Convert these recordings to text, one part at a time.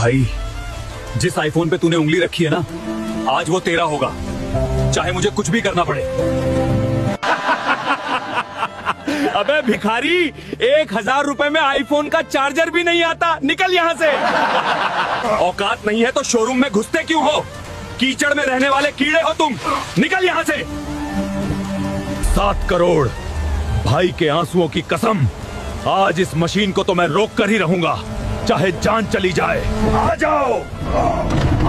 भाई, जिस आईफोन पे तूने उंगली रखी है ना, आज वो तेरा होगा, चाहे मुझे कुछ भी करना पड़े। अबे भिखारी, 1000 रुपए में आईफोन का चार्जर भी नहीं आता, निकल यहाँ से। औकात नहीं है तो शोरूम में घुसते क्यों हो? कीचड़ में रहने वाले कीड़े हो तुम, निकल यहाँ से। 7 करोड़ भाई के आंसुओं की कसम, आज इस मशीन को तो मैं रोक कर ही रहूंगा, चाहे जान चली जाए। आ जाओ,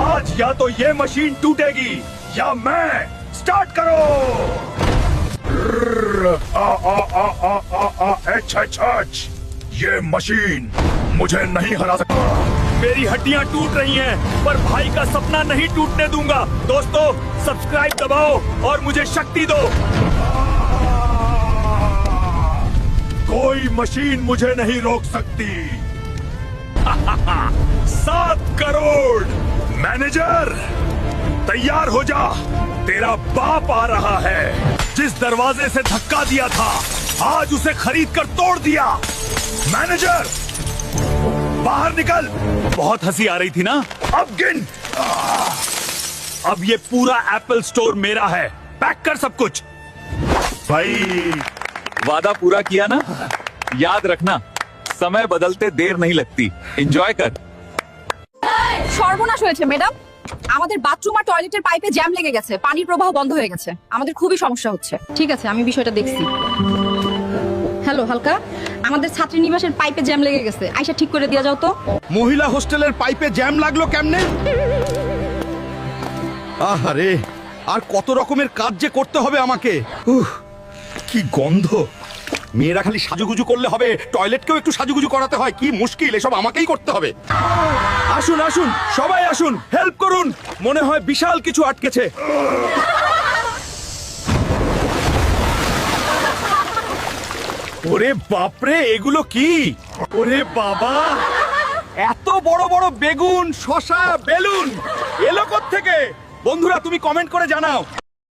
आज या तो ये मशीन टूटेगी या मैं। स्टार्ट करो। ये मशीन मुझे नहीं हरा सकता। मेरी हड्डियां टूट रही हैं, पर भाई का सपना नहीं टूटने दूंगा। दोस्तों, सब्सक्राइब दबाओ और मुझे शक्ति दो। कोई मशीन मुझे नहीं रोक सकती। 7 करोड़। मैनेजर, तैयार हो जा, तेरा बाप आ रहा है। जिस दरवाजे से धक्का दिया था, आज उसे खरीद कर तोड़ दिया। मैनेजर, बाहर निकल। बहुत हंसी आ रही थी ना? अब गिन। अब ये पूरा एप्पल स्टोर मेरा है। पैक कर सब कुछ। भाई, वादा पूरा किया ना? याद रखना, समय बदलते देर नहीं लगती। एंजॉय कर। সর্বনাশ হয়েছে ম্যাডাম, আমাদের বাথরুম আর টয়লেটের পাইপে জ্যাম লেগে গেছে, পানির প্রবাহ বন্ধ হয়ে গেছে, আমাদের খুবই সমস্যা হচ্ছে। ঠিক আছে, আমি বিষয়টা দেখছি। হ্যালো হালকা, আমাদের ছাত্রী নিবাসের পাইপে জ্যাম লেগে গেছে, আইসা ঠিক করে দিয়া যাও তো। মহিলা হোস্টেলের পাইপে জ্যাম লাগলো কেমনে? আহারে, আর কত রকমের কাজ যে করতে হবে আমাকে। কি গন্ধ। মেয়েরা খালি সাজুগুজু করলে হবে, টয়লেটকেও একটু সাজুগুজু করাতে হয়। কি মুশকিল, এসব আমাকেই করতে হবে। আসুন আসুন, সবাই আসুন, হেল্প করুন। মনে হয় বিশাল কিছু আটকেছে। ওরে বাপরে, এগুলো কি? ওরে বাবা, এত বড় বড় বেগুন, শসা, বেলুন এলো কোত্থেকে? বন্ধুরা, তুমি কমেন্ট করে জানাও।